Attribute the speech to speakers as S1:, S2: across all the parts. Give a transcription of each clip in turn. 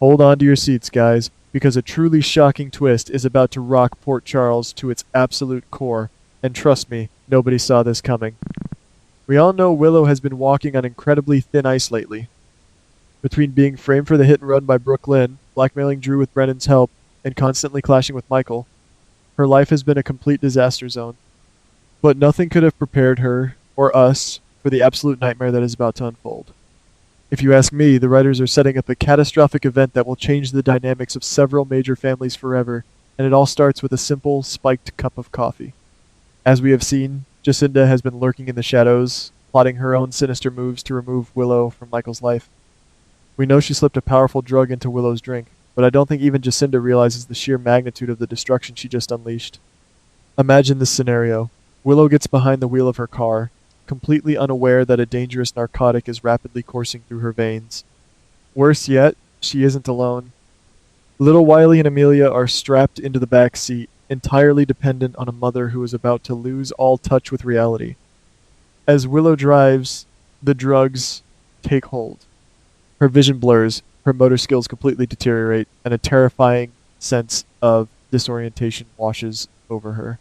S1: Hold on to your seats, guys, because a truly shocking twist is about to rock Port Charles to its absolute core, and trust me, nobody saw this coming. We all know Willow has been walking on incredibly thin ice lately. Between being framed for the hit and run by Brooklyn, blackmailing Drew with Brennan's help, and constantly clashing with Michael, her life has been a complete disaster zone. But nothing could have prepared her, or us, for the absolute nightmare that is about to unfold. If you ask me, the writers are setting up a catastrophic event that will change the dynamics of several major families forever, and it all starts with a simple, spiked cup of coffee. As we have seen, Jacinda has been lurking in the shadows, plotting her own sinister moves to remove Willow from Michael's life. We know she slipped a powerful drug into Willow's drink, but I don't think even Jacinda realizes the sheer magnitude of the destruction she just unleashed. Imagine this scenario. Willow gets behind the wheel of her car, completely unaware that a dangerous narcotic is rapidly coursing through her veins. Worse yet, she isn't alone. Little Wiley and Amelia are strapped into the back seat, entirely dependent on a mother who is about to lose all touch with reality. As Willow drives, the drugs take hold. Her vision blurs, her motor skills completely deteriorate, and a terrifying sense of disorientation washes over her.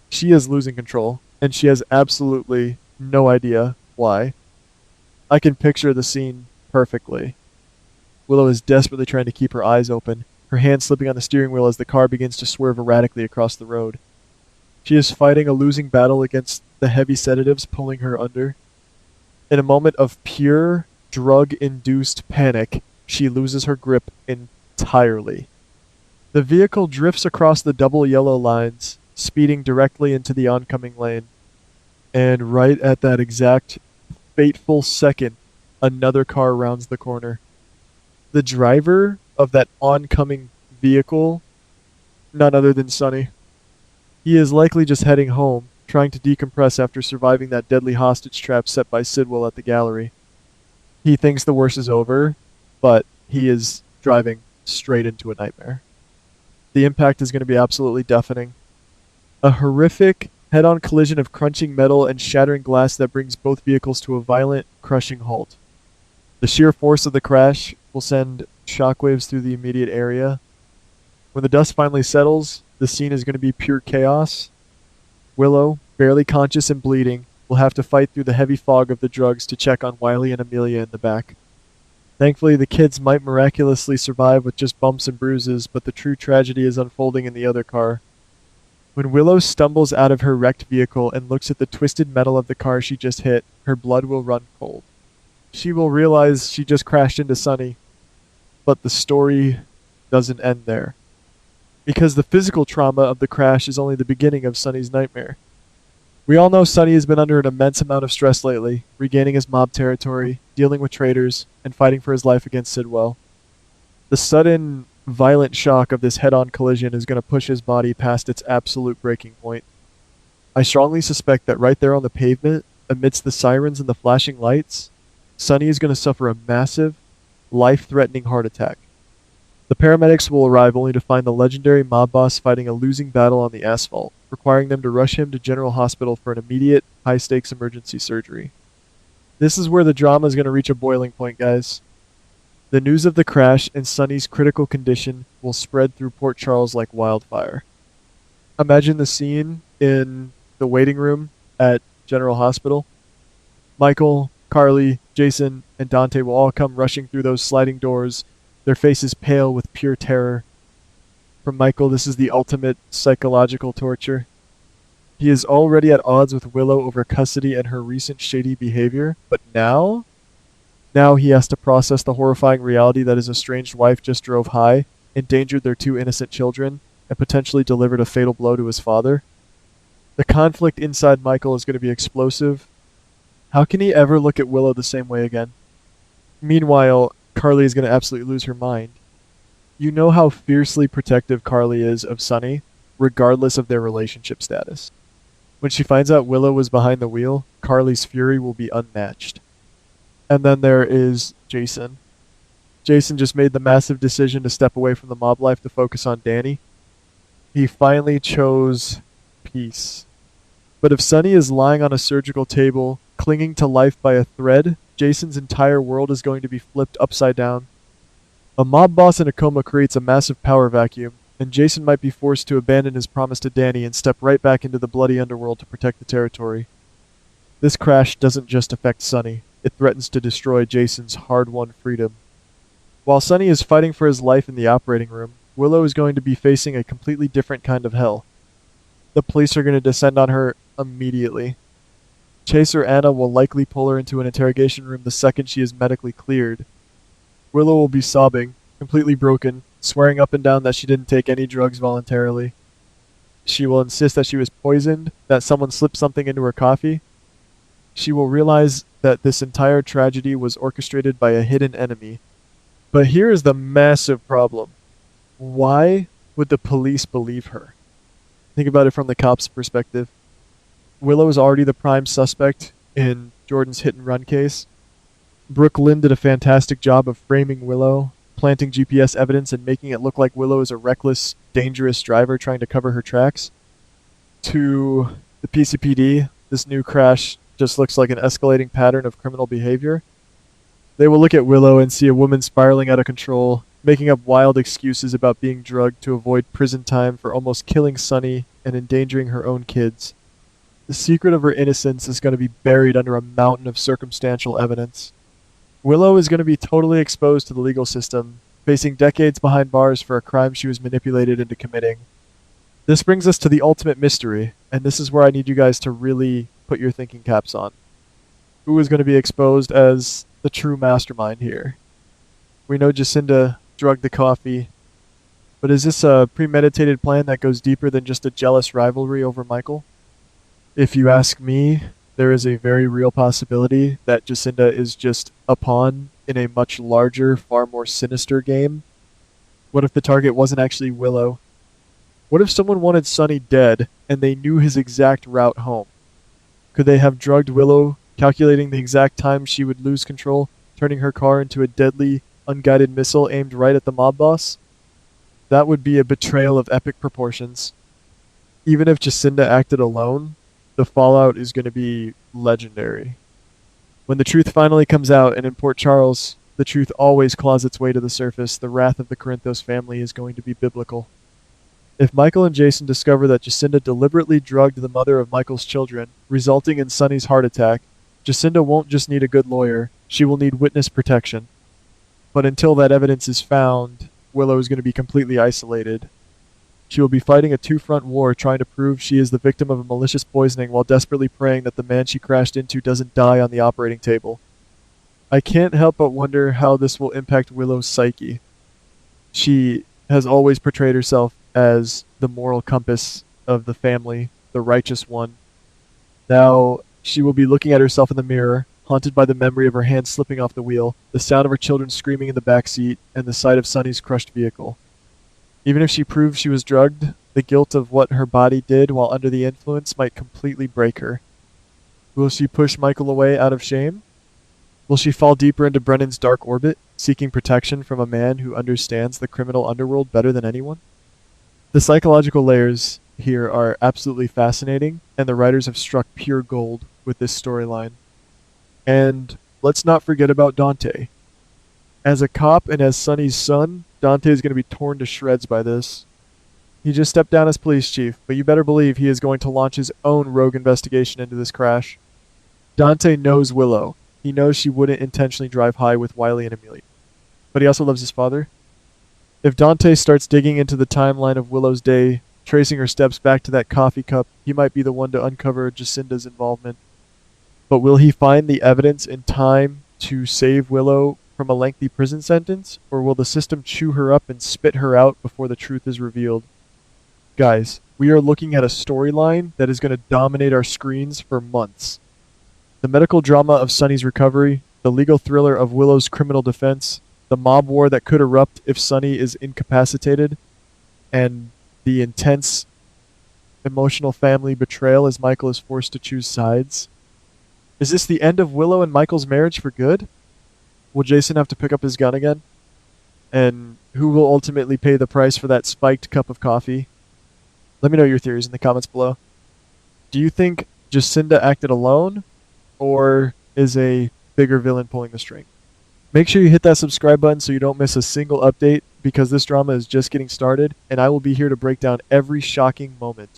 S1: She is losing control, and she has absolutely no idea why. I can picture the scene perfectly. Willow is desperately trying to keep her eyes open, her hand slipping on the steering wheel as the car begins to swerve erratically across the road. She is fighting a losing battle against the heavy sedatives pulling her under. In a moment of pure, drug-induced panic, she loses her grip entirely. The vehicle drifts across the double yellow lines, speeding directly into the oncoming lane. And right at that exact fateful second, another car rounds the corner. The driver of that oncoming vehicle, none other than Sonny. He is likely just heading home, trying to decompress after surviving that deadly hostage trap set by Sidwell at the gallery. He thinks the worst is over, but he is driving straight into a nightmare. The impact is going to be absolutely deafening. A horrific head-on collision of crunching metal and shattering glass that brings both vehicles to a violent, crushing halt. The sheer force of the crash will send shockwaves through the immediate area. When the dust finally settles, the scene is going to be pure chaos. Willow, barely conscious and bleeding, will have to fight through the heavy fog of the drugs to check on Wiley and Amelia in the back. Thankfully, the kids might miraculously survive with just bumps and bruises, but the true tragedy is unfolding in the other car. When Willow stumbles out of her wrecked vehicle and looks at the twisted metal of the car she just hit, her blood will run cold. She will realize she just crashed into Sonny, but the story doesn't end there. Because the physical trauma of the crash is only the beginning of Sonny's nightmare. We all know Sonny has been under an immense amount of stress lately, regaining his mob territory, dealing with traitors, and fighting for his life against Sidwell. The sudden, violent shock of this head-on collision is going to push his body past its absolute breaking point. I strongly suspect that right there on the pavement, amidst the sirens and the flashing lights, Sonny is going to suffer a massive, life-threatening heart attack. The paramedics will arrive only to find the legendary mob boss fighting a losing battle on the asphalt, requiring them to rush him to General Hospital for an immediate, high-stakes emergency surgery. This is where the drama is going to reach a boiling point, guys. The news of the crash and Sonny's critical condition will spread through Port Charles like wildfire. Imagine the scene in the waiting room at General Hospital. Michael, Carly, Jason, and Dante will all come rushing through those sliding doors, their faces pale with pure terror. For Michael, this is the ultimate psychological torture. He is already at odds with Willow over custody and her recent shady behavior, but now he has to process the horrifying reality that his estranged wife just drove high, endangered their two innocent children, and potentially delivered a fatal blow to his father. The conflict inside Michael is going to be explosive. How can he ever look at Willow the same way again? Meanwhile, Carly is going to absolutely lose her mind. You know how fiercely protective Carly is of Sonny, regardless of their relationship status. When she finds out Willow was behind the wheel, Carly's fury will be unmatched. And then there is Jason. Jason just made the massive decision to step away from the mob life to focus on Danny. He finally chose peace. But if Sonny is lying on a surgical table, clinging to life by a thread, Jason's entire world is going to be flipped upside down. A mob boss in a coma creates a massive power vacuum, and Jason might be forced to abandon his promise to Danny and step right back into the bloody underworld to protect the territory. This crash doesn't just affect Sonny, it threatens to destroy Jason's hard-won freedom. While Sonny is fighting for his life in the operating room, Willow is going to be facing a completely different kind of hell. The police are going to descend on her immediately. Chase or Anna will likely pull her into an interrogation room the second she is medically cleared. Willow will be sobbing, completely broken, swearing up and down that she didn't take any drugs voluntarily. She will insist that she was poisoned, that someone slipped something into her coffee. She will realize that this entire tragedy was orchestrated by a hidden enemy. But here is the massive problem. Why would the police believe her? Think about it from the cops' perspective. Willow is already the prime suspect in Jordan's hit-and-run case. Brooke Lynn did a fantastic job of framing Willow, planting GPS evidence and making it look like Willow is a reckless, dangerous driver trying to cover her tracks. To the PCPD, this new crash just looks like an escalating pattern of criminal behavior. They will look at Willow and see a woman spiraling out of control, making up wild excuses about being drugged to avoid prison time for almost killing Sonny and endangering her own kids. The secret of her innocence is going to be buried under a mountain of circumstantial evidence. Willow is going to be totally exposed to the legal system, facing decades behind bars for a crime she was manipulated into committing. This brings us to the ultimate mystery, and this is where I need you guys to really put your thinking caps on. Who is going to be exposed as the true mastermind here? We know Jacinda drugged the coffee, but is this a premeditated plan that goes deeper than just a jealous rivalry over Michael? If you ask me, there is a very real possibility that Jacinda is just a pawn in a much larger, far more sinister game. What if the target wasn't actually Willow? What if someone wanted Sonny dead and they knew his exact route home? Could they have drugged Willow, calculating the exact time she would lose control, turning her car into a deadly, unguided missile aimed right at the mob boss? That would be a betrayal of epic proportions. Even if Jacinda acted alone, the fallout is going to be legendary. When the truth finally comes out, and in Port Charles, the truth always claws its way to the surface, the wrath of the Corinthos family is going to be biblical. If Michael and Jason discover that Jacinda deliberately drugged the mother of Michael's children, resulting in Sonny's heart attack, Jacinda won't just need a good lawyer, she will need witness protection. But until that evidence is found, Willow is going to be completely isolated. She will be fighting a two-front war trying to prove she is the victim of a malicious poisoning while desperately praying that the man she crashed into doesn't die on the operating table. I can't help but wonder how this will impact Willow's psyche. She has always portrayed herself as the moral compass of the family, the righteous one. Now, she will be looking at herself in the mirror, haunted by the memory of her hand slipping off the wheel, the sound of her children screaming in the back seat, and the sight of Sonny's crushed vehicle. Even if she proves she was drugged, the guilt of what her body did while under the influence might completely break her. Will she push Michael away out of shame? Will she fall deeper into Brennan's dark orbit, seeking protection from a man who understands the criminal underworld better than anyone? The psychological layers here are absolutely fascinating, and the writers have struck pure gold with this storyline. And let's not forget about Dante. As a cop and as Sonny's son, Dante is going to be torn to shreds by this. He just stepped down as police chief, but you better believe he is going to launch his own rogue investigation into this crash. Dante knows Willow. He knows she wouldn't intentionally drive high with Wiley and Amelia. But he also loves his father. If Dante starts digging into the timeline of Willow's day, tracing her steps back to that coffee cup, he might be the one to uncover Jacinda's involvement. But will he find the evidence in time to save Willow from a lengthy prison sentence, or will the system chew her up and spit her out before the truth is revealed? Guys, we are looking at a storyline that is going to dominate our screens for months. The medical drama of Sonny's recovery, the legal thriller of Willow's criminal defense, the mob war that could erupt if Sonny is incapacitated, and the intense emotional family betrayal as Michael is forced to choose sides. Is this the end of Willow and Michael's marriage for good? Will Jason have to pick up his gun again? And who will ultimately pay the price for that spiked cup of coffee? Let me know your theories in the comments below. Do you think Jacinda acted alone, or is a bigger villain pulling the string? Make sure you hit that subscribe button so you don't miss a single update because this drama is just getting started and I will be here to break down every shocking moment.